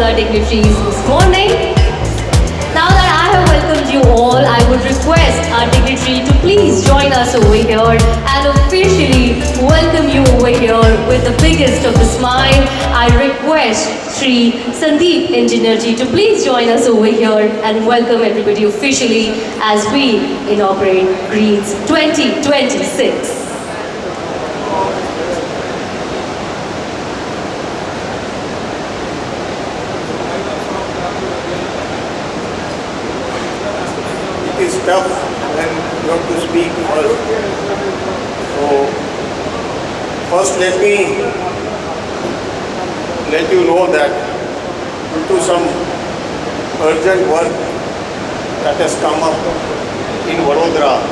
all our dignitaries this morning. Now that I have welcomed you all, I would request our dignitary to please join us over here and officially welcome you over here with the biggest of the smile. I request Shri Sandeep Engineer ji to please join us over here and welcome everybody officially as we inaugurate Greens 2026. It's tough when you have to speak first. So, first let you know that due to some urgent work that has come up in Vadodara,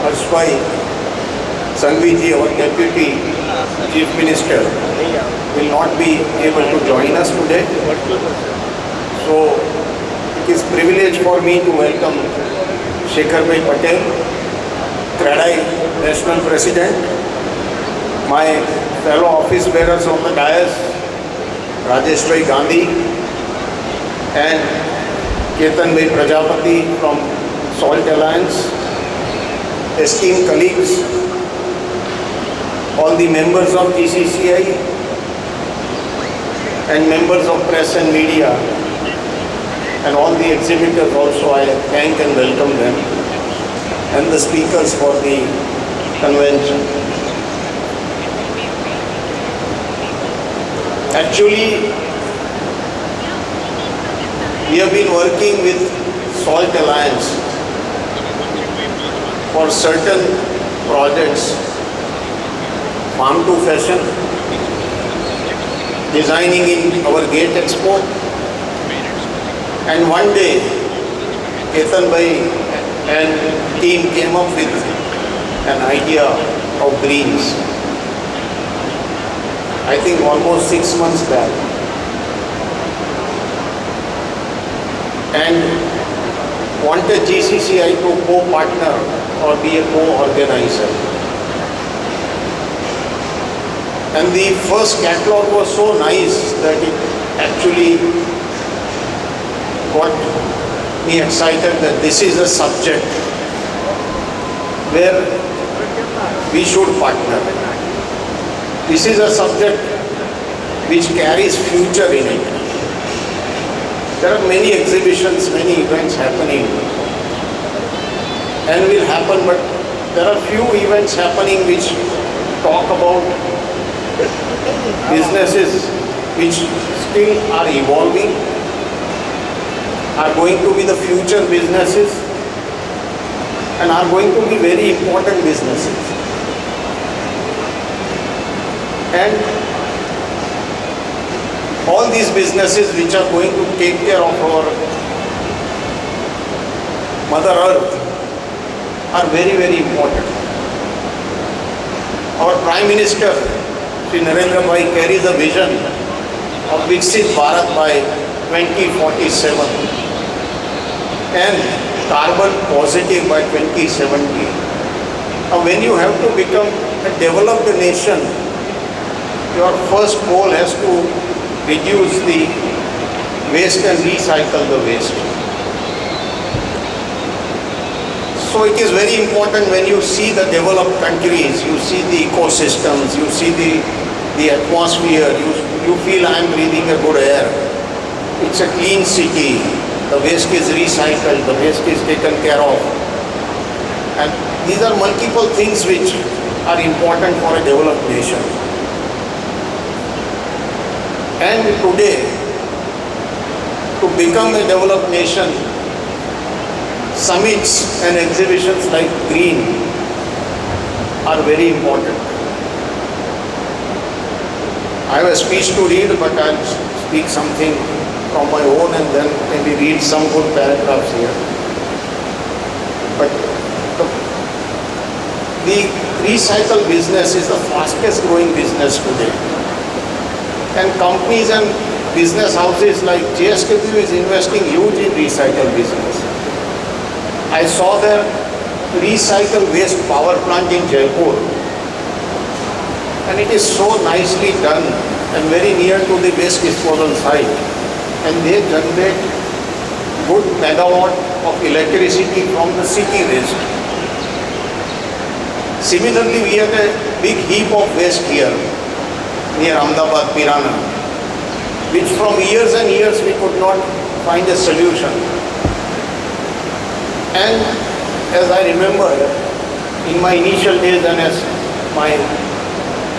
Harshbhai Sanghavi ji, our Deputy Chief Minister, will not be able to join us today. So, it is a privilege for me to welcome Shekhar Bhai Patel, Kradai National President, my fellow office bearers on the dais, Rajesh Bhai Gandhi and Ketan Bhai Prajapati from SALT Alliance, esteemed colleagues, all the members of GCCI and members of press and media, and all the exhibitors also, I thank and welcome them, and the speakers for the convention. Actually, we have been working with SALT Alliance for certain projects, farm to fashion, designing in our gate Expo. And one day, Ketan Bhai and team came up with an idea of greens. I think almost 6 months back. And wanted GCCI to co-partner or be a co-organizer. And the first catalog was so nice that it actually got me excited that this is a subject where we should partner. This is a subject which carries future in it. There are many exhibitions, many events happening and will happen, but there are few events happening which talk about businesses which still are evolving, are going to be the future businesses and are going to be very important businesses. And all these businesses which are going to take care of our Mother Earth are very, very important. Our Prime Minister, Shri Narendra Bhai, carries a vision of Viksit Bharat by 2047 and carbon positive by 2070. Now, when you have to become a developed nation, your first goal has to reduce the waste and recycle the waste. So it is very important when you see the developed countries, you see the ecosystems, you see the atmosphere, you feel I am breathing a good air. It's a clean city. The waste is recycled, the waste is taken care of. And these are multiple things which are important for a developed nation. And today, to become a developed nation, summits and exhibitions like Green are very important. I have a speech to read, but I'll speak something from my own and then maybe read some good paragraphs here. But the recycle business is the fastest growing business today. And companies and business houses like JSW is investing huge in recycle business. I saw their recycle waste power plant in Jaipur. And it is so nicely done and very near to the waste disposal site. and they generate good megawatt of electricity from the city waste. Similarly, we have a big heap of waste here near Ahmedabad, Pirana, which from years and years we could not find a solution. And as I remember, in my initial days and as my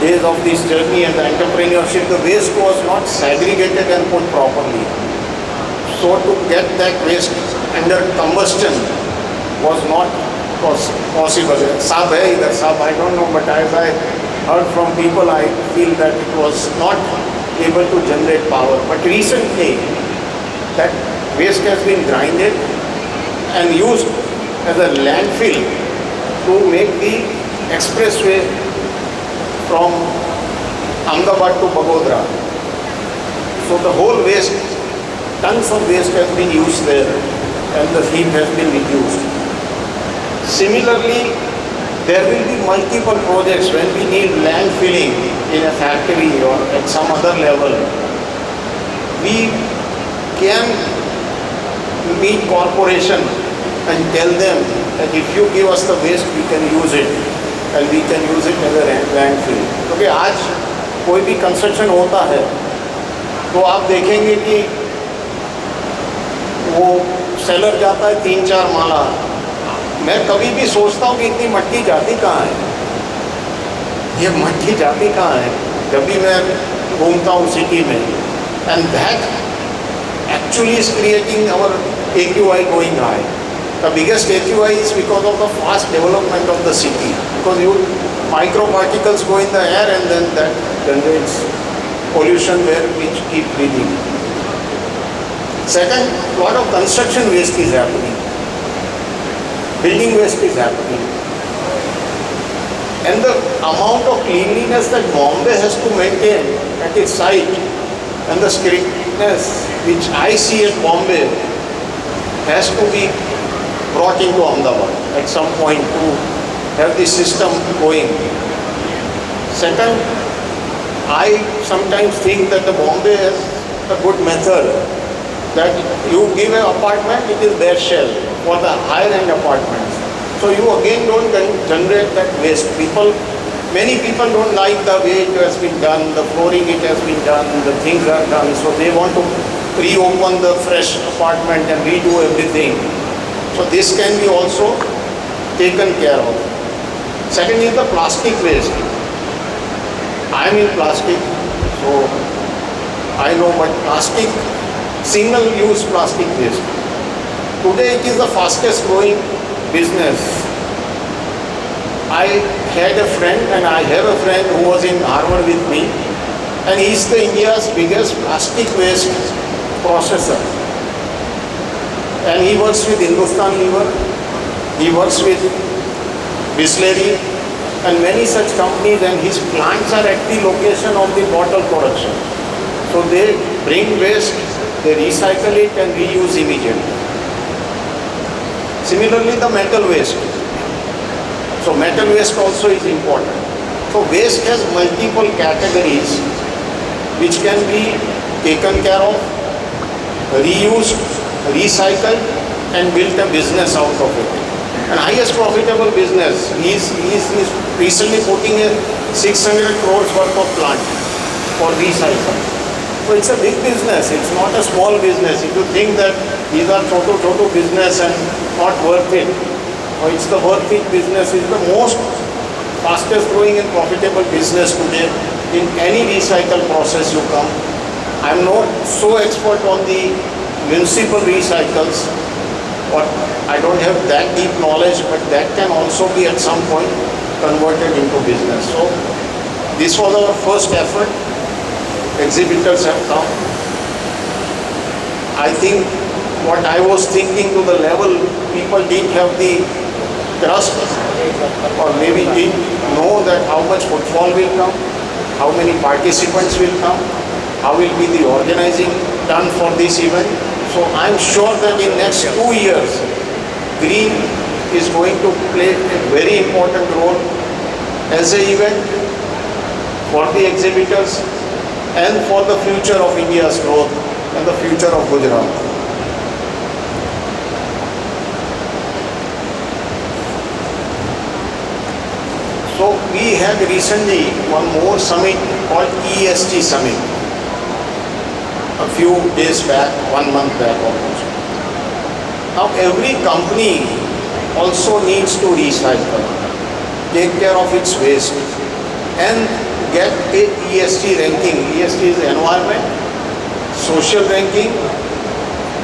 days of this journey and the entrepreneurship, the waste was not segregated and put properly. So to get that waste under combustion was not possible. Sab hai idhar, sab, I don't know, but as I heard from people, I feel that it was not able to generate power. But recently, that waste has been grinded and used as a landfill to make the expressway from Ahmedabad to Bagodra. So the whole waste, tons of waste has been used there and the heat has been reduced. Similarly, there will be multiple projects when we need land filling in a factory or at some other level. We can meet corporation and tell them that if you give us the waste, we can use it and we can use it as a landfill. क्योंकि आज कोई भी construction होता है तो आप देखेंगे कि वो सेलर जाता है 3-4 माला. मैं कभी भी सोचता हूँ कि इतनी मट्टी जाती कहाँ है, ये मट्टी जाती कहाँ है जब भी मैं घूमता हूँ सिटी में. And that actually is creating our AQI going high. The biggest AQI is because of the fast development of the city. Because microparticles go in the air and then that generates pollution where which keep breathing. Second, lot of construction waste is happening. Building waste is happening. And the amount of cleanliness that Bombay has to maintain at its site and the strictness which I see at Bombay has to be brought into Ahmedabad at some point to have the system going. Second, I sometimes think that the Bombay has a good method that you give an apartment, it is bare shell for the higher end apartments. So you again don't generate that waste. Many people don't like the way it has been done, the flooring it has been done, the things are done, so they want to reopen the fresh apartment and redo everything. So this can be also taken care of. Second is the plastic waste. I am in plastic, so I know, but plastic, single-use plastic waste. Today it is the fastest growing business. I had a friend and I have a friend who was in Harvard with me, and he is the India's biggest plastic waste processor. And he works with Hindustan Lever, he works with Bisleri and many such companies, and his plants are at the location of the bottle production. So they bring waste, they recycle it and reuse immediately. Similarly, the metal waste. So metal waste also is important. So waste has multiple categories which can be taken care of, reused, recycled and built a business out of it. And highest profitable business, he is recently putting a 600 crores worth of plant for recycling. So it's a big business, it's not a small business. If you think that these are choto business and not worth it, or it's the worth it business, is the most fastest growing and profitable business today. In any recycle process you come. I'm not so expert on the municipal recycles, or I don't have that deep knowledge, but that can also be at some point converted into business. So this was our first effort. Exhibitors have come. I think what I was thinking to the level, people didn't have the trust or maybe didn't know that how much footfall will come, how many participants will come, how will be the organizing done for this event. So I'm sure that in next 2 years, green is going to play a very important role as an event for the exhibitors and for the future of India's growth and the future of Gujarat. So we had recently one more summit called ESG Summit a few days back, 1 month back almost. Now every company also needs to recycle, take care of its waste and get a ESG ranking. ESG is environment, social ranking,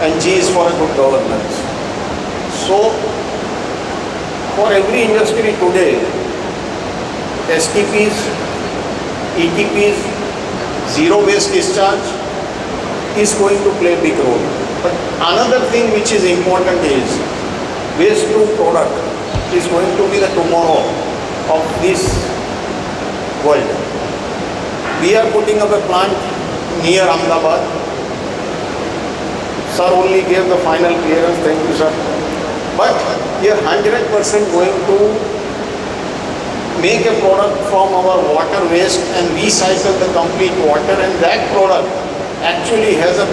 and G is for good governance. So for every industry today, STPs, ETPs, zero waste discharge is going to play a big role. But another thing which is important is waste to product is going to be the tomorrow of this world. We are putting up a plant near Ahmedabad. Sir only gave the final clearance, thank you sir. But we are 100% going to make a product from our water waste and recycle the complete water, and that product actually has a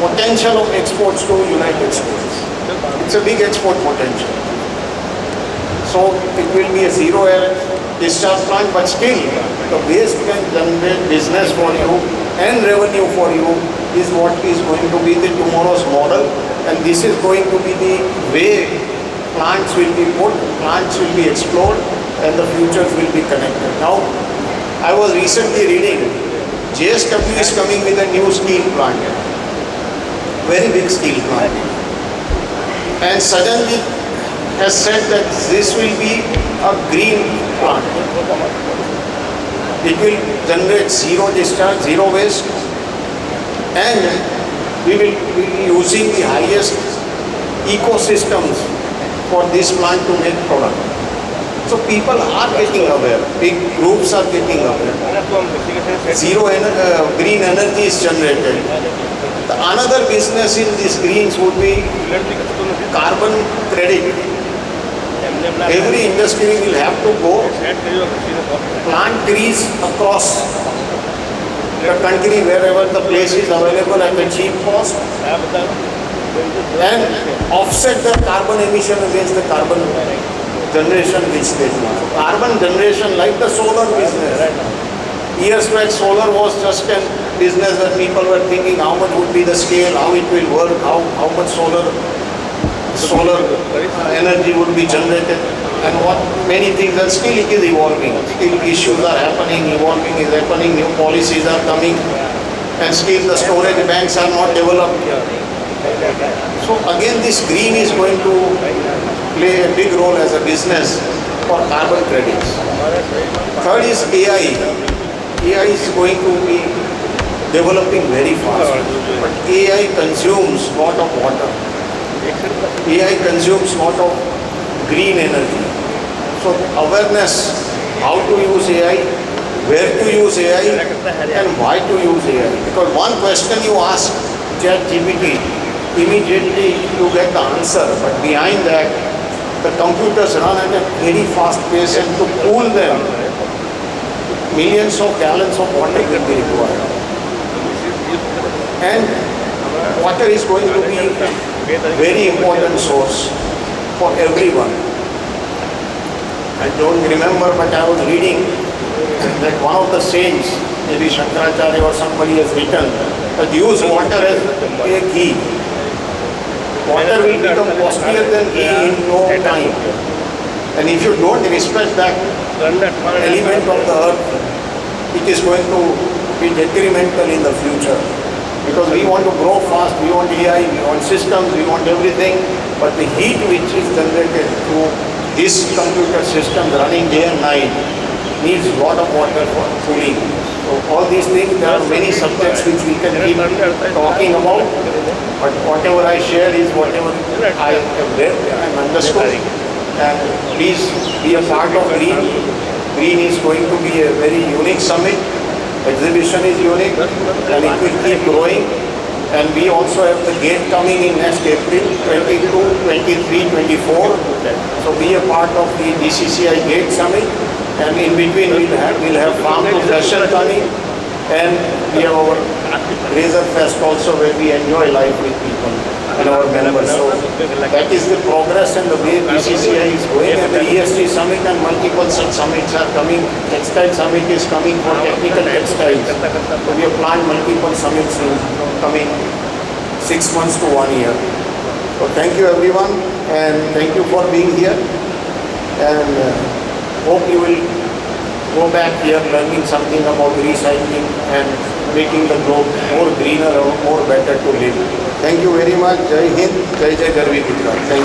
potential of exports to United States. It's a big export potential. So it will be a zero air discharge plant, but still the waste can generate business for you and revenue for you is what is going to be the tomorrow's model, and this is going to be the way plants will be put, plants will be explored, and the futures will be connected. Now, I was recently reading, JSW is coming with a new steel plant, very big steel plant, and suddenly has said that this will be a green plant. It will generate zero discharge, zero waste, and we will be using the highest ecosystems for this plant to make product. So people are getting aware, big groups are getting aware. Green energy is generated. The another business in these greens would be carbon credit. Every industry will have to go plant trees across the country wherever the place is available at a cheap cost and offset the carbon emission against the carbon generation which they do. Carbon generation, like the solar business. Years back, solar was just a business that people were thinking how much would be the scale, how it will work, how much solar energy would be generated, and what many things, and still it is evolving. Still issues are happening, evolving is happening, new policies are coming, and still the storage banks are not developed. So again, this green is going to play a big role as a business for carbon credits. Third is AI. AI is going to be developing very fast, but AI consumes a lot of water. AI consumes a lot of green energy. So awareness, how to use AI, where to use AI, and why to use AI. Because one question you ask ChatGPT, immediately you get the answer, but behind that, the computers run at a very fast pace, and to cool them, millions of gallons of water will be required. And water is going to be a very important source for everyone. I don't remember, but I was reading that one of the saints, maybe Shankaracharya or somebody has written, that use water as a key. Water will become costlier than ghee in no time. And if you don't respect that element of the earth, it is going to be detrimental in the future. Because we want to grow fast, we want AI, we want systems, we want everything, but the heat which is generated through this computer system running day and night needs a lot of water for cooling. So all these things, there are many subjects which we can keep talking about, but whatever I share is whatever I have read and understood. And please be a part of Green. Green is going to be a very unique summit. Exhibition is unique and it will keep growing. And we also have the gate coming in next April 22, 23, 24. So be a part of the GCCI Gate Summit. And in between we'll have farm to fashion coming, and we have our Razor Fest also, where we enjoy life with people and our members. So that is the progress and the way BCCI is going, and the ESG summit and multiple such summits are coming. Textile summit is coming for technical textiles. So we have planned multiple summits in coming 6 months to 1 year. So thank you everyone, and thank you for being here, and hope you will go back here learning something about recycling and making the globe more greener or more better to live. Thank you very much. Jai Hind, Jai Jai Garvi Gujarat. Thank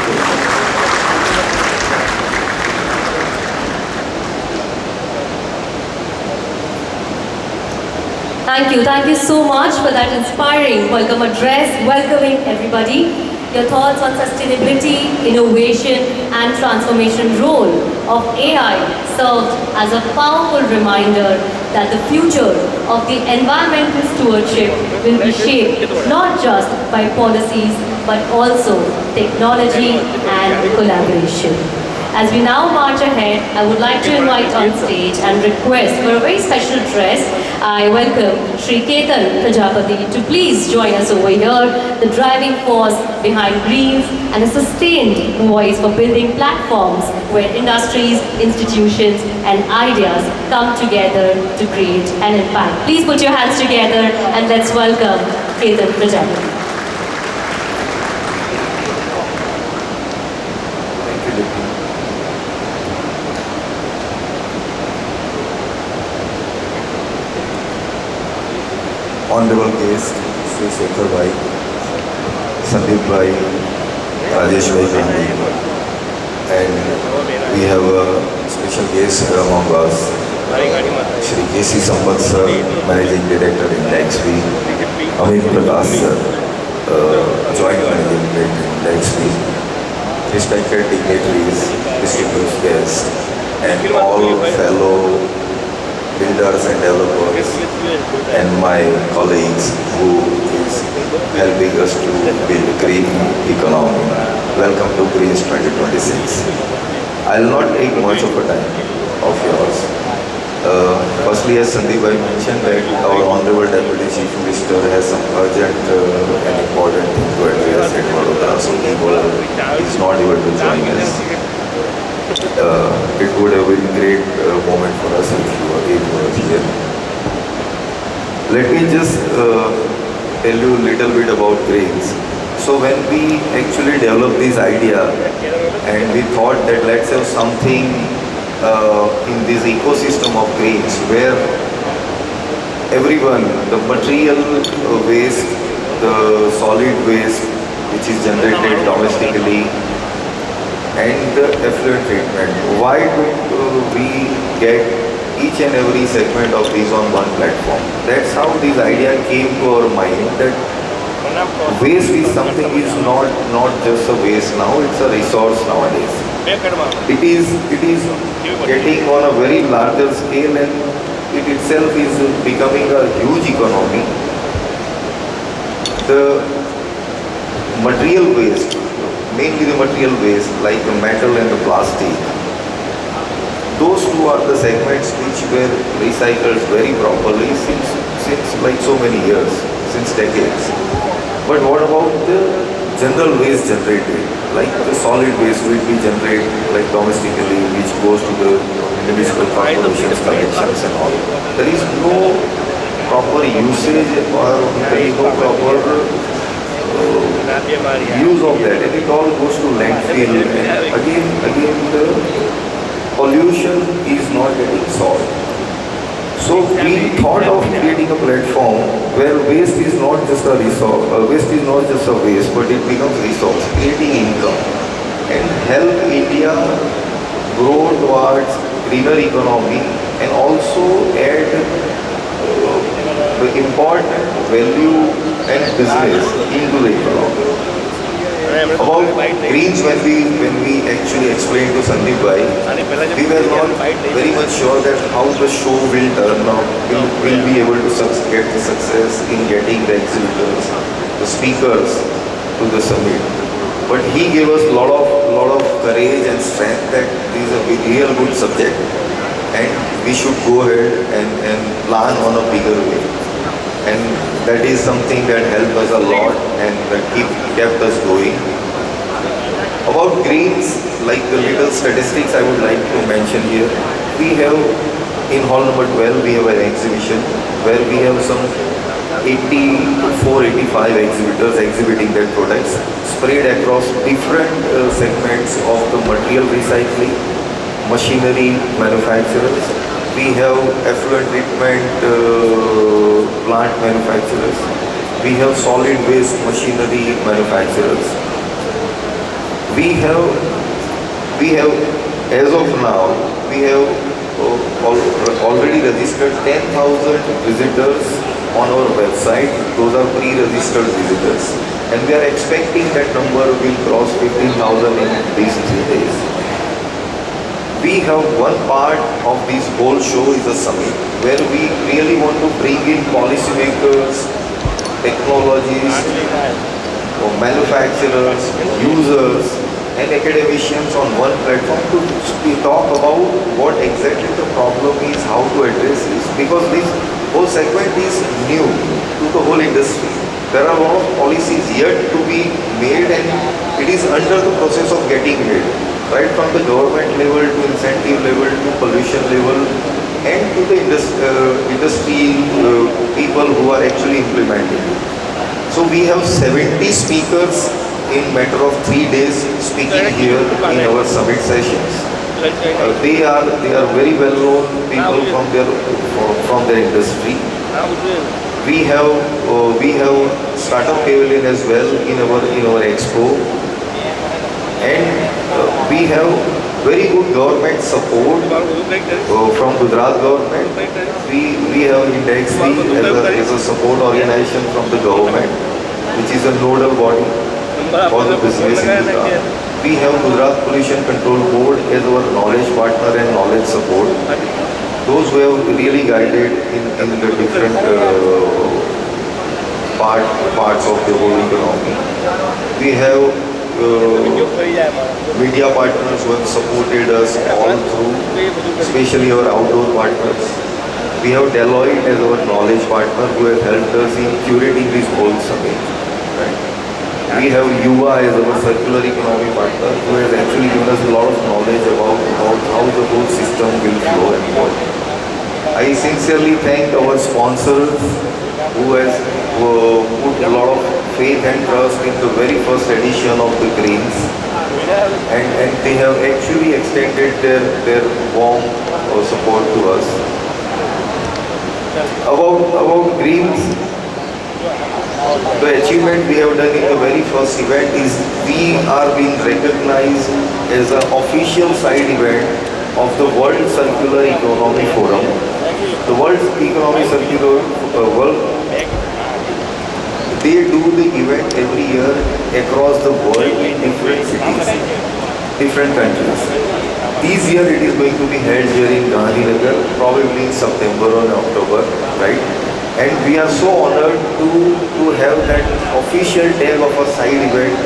you. Thank you so much for that inspiring welcome address, welcoming everybody. Your thoughts on sustainability, innovation and transformation role of AI served as a powerful reminder that the future of the environmental stewardship will be shaped not just by policies but also technology and collaboration. As we now march ahead, I would like to invite on stage and request for a very special address. I welcome Shri Ketan Prajapati to please join us over here, the driving force behind Greens and a sustained voice for building platforms where industries, institutions and ideas come together to create an impact. Please put your hands together and let's welcome Ketan Prajapati. Honorable guest, Sri Shekhar Bhai, Sandeep Bhai, Rajesh Bhai Gandhi, and we have a special guest among us, Shri K.C. Sampat Sir, Managing Director in Expo, Amit Prakash Sir, Joint Managing Director in Expo, respected dignitaries, distinguished guests, and all fellow builders and developers, and my colleagues who is helping us to build green economy. Welcome to Greens 2026. I'll not take much of a time of yours. Firstly, as Sandeep Bhai mentioned, that our Honorable Deputy Chief Minister has some urgent and important thing to address at Vadodara, so he is not able to join us. It would have been a great moment for us if you were here. Let me just tell you a little bit about grains. So when we actually developed this idea and we thought that let's have something in this ecosystem of grains where everyone, the material waste, the solid waste which is generated domestically, and the effluent treatment. Why don't we get each and every segment of these on one platform? That's how this idea came to our mind, that waste is something is not just a waste now, it's a resource nowadays. It is getting on a very larger scale, and it itself is becoming a huge economy. The material waste, mainly the material waste like the metal and the plastic, those two are the segments which were recycled very properly since like so many years, since decades. But what about the general waste generated, like the solid waste which we generate like domestically, which goes to the municipal corporations, collections and all? There is no proper usage or there is no proper use of that, and it all goes to landfill, and again the pollution is not getting solved. So we thought of creating a platform where waste is not just a resource, waste is not just a waste, but it becomes resource, creating income, and help India grow towards greener economy, and also add the important value and business into the economy. About greens, when we actually explained to Sandeep Bhai, we were not very much sure that how the show will turn out, will be able to get the success in getting the exhibitors, the speakers to the summit. But he gave us a lot of courage and strength that this is a real good subject and we should go ahead and plan on a bigger way. and that is something that helped us a lot and kept us going. About greens, like the little statistics I would like to mention here. We have in hall number 12 we have an exhibition where we have some 84, 85 exhibitors exhibiting their products spread across different segments of the material recycling, machinery manufacturers. We have effluent treatment plant manufacturers. We have solid waste machinery manufacturers. We have, as of now, we have already registered 10,000 visitors on our website. Those are pre-registered visitors. And we are expecting that number will cross 15,000 in these 3 days. We have one part of this whole show is a summit where we really want to bring in policymakers, technologists, manufacturers, users, and academicians on one platform to talk about what exactly the problem is, how to address this, because this whole segment is new to the whole industry. There are a lot of policies yet to be made and it is under the process of getting made, right from the government level to incentive level to pollution level and to the industry people who are actually implementing it. So we have 70 speakers in matter of 3 days speaking here in our summit sessions. They are very well known people from their industry. We have startup pavilion as well in our expo, and we have very good government support from Gujarat government. We have Indexy as a support organization from the government, which is a nodal body for the business in Gujarat. We have Gujarat Pollution Control Board as our knowledge partner and knowledge support. Those who have really guided in the different parts of the whole economy. We have media partners who have supported us all through, especially our outdoor partners. We have Deloitte as our knowledge partner who has helped us in curating this whole summit. Right? We have Yuva as our circular economy partner who has actually given us a lot of knowledge about how the whole system will flow and work. I sincerely thank our sponsors who has put a lot of faith and trust in the very first edition of the Greens, and they have actually extended their warm support to us. About Greens, the achievement we have done in the very first event is we are being recognized as an official side event of the World Circular Economy Forum. The World Economy Circular World, they do the event every year across the world in different cities, different countries. This year it is going to be held here in Gandhinagar, probably in September or October, right? And we are so honored to have that official tag of a side event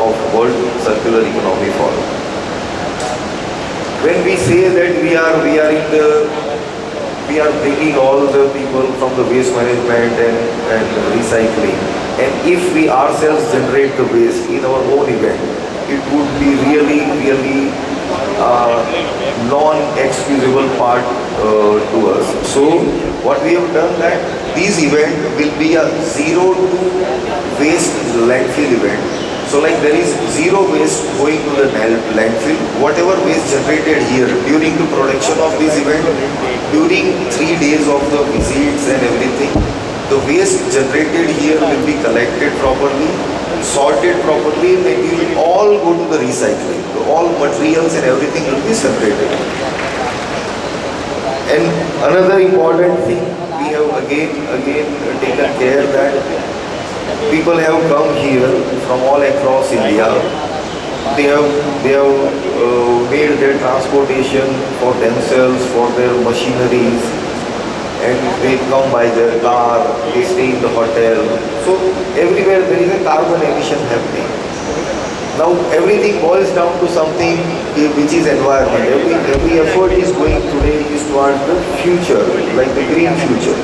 of World Circular Economy Forum. When we say that we are bringing all the people from the waste management and recycling, and if we ourselves generate the waste in our own event, it would be really non-excusable part to us. So what we have done that this event will be a zero to waste landfill event. So like there is zero waste going to the landfill. Whatever waste generated here during the production of this event, during 3 days of the visits and everything, the waste generated here will be collected properly, sorted properly, and it will all go to the recycling. All materials and everything will be separated. And another important thing, we have again taken care that people have come here from all across India. They have made their transportation for themselves, for their machineries, and they come by their car, they stay in the hotel. So everywhere there is a carbon emission happening. Now everything boils down to something which is environment. Every effort is going today is towards the future, like the green future.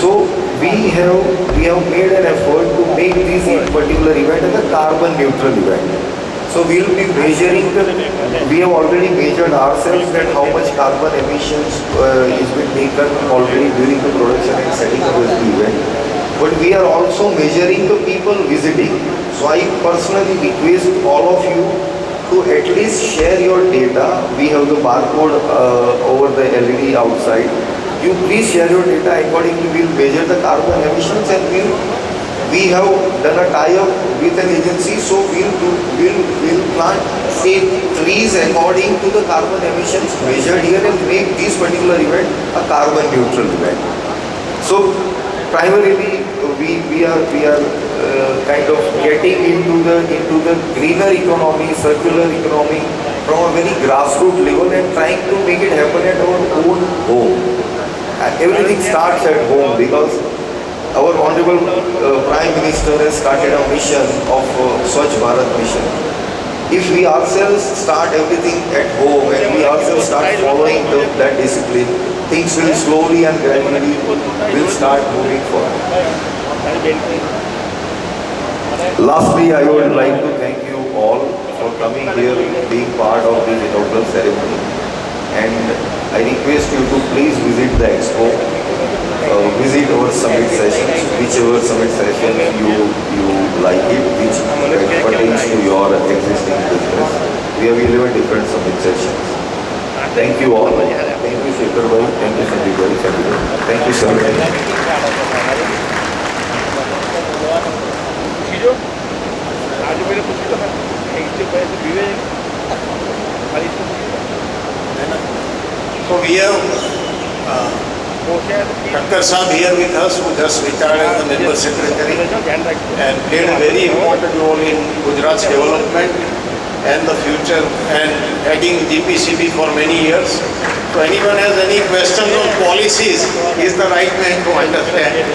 So we have made an effort to make this particular event as a carbon neutral event. So we will be measuring we have already measured ourselves that how much carbon emissions is been taken already during the production and setting up of the event. But we are also measuring the people visiting. So I personally request all of you to at least share your data. We have the barcode over the LED outside. You please share your data. Accordingly, we will measure the carbon emissions, and we have done a tie-up with an agency, so we'll plant 8 trees according to the carbon emissions measured here and make this particular event a carbon neutral event. So primarily we are kind of getting into the greener economy, circular economy from a very grassroots level and trying to make it happen at our own home. And everything starts at home because our Honorable Prime Minister has started a mission of Swachh Bharat mission. If we ourselves start everything at home and we ourselves start following that discipline, things will slowly and gradually will start moving forward. Lastly, I would like to thank you all for coming here, being part of this inaugural ceremony, and I request you to please visit the Expo. Visit our summit sessions, whichever summit session you like it, which pertains to your existing business. We have 11 different summit sessions. Thank you all. Thank you Shekhar bhai. Thank you Sandeep bhai. Thank you sir. So we have Dr. Saab here with us, who just retired as the member secretary and played a very important role in Gujarat's development and the future, and heading GPCB for many years. So anyone has any questions on policies, he is the right man to understand.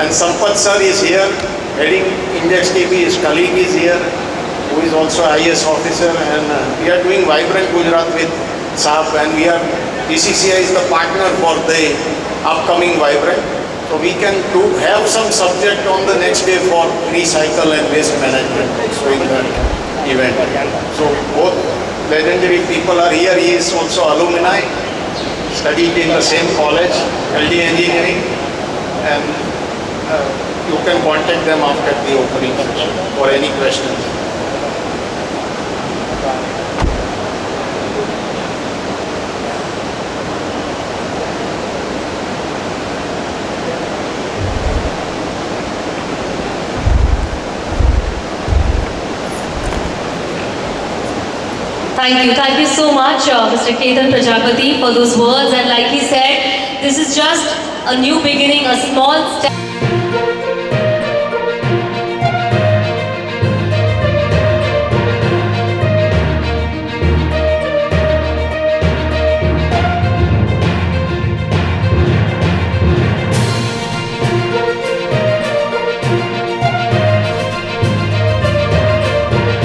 And Sampath sir is here, heading Index TV, his colleague is here, who is also IAS officer, and we are doing Vibrant Gujarat with Saab, and GCCI is the partner for the upcoming Vibrant. So we can have some subject on the next day for recycle and waste management also in the event. So both legendary people are here. He is also alumni, studied in the same college, LD Engineering, and you can contact them after the opening session for any questions. Thank you so much, Mr. Ketan Prajapati, for those words. And like he said, this is just a new beginning, a small step.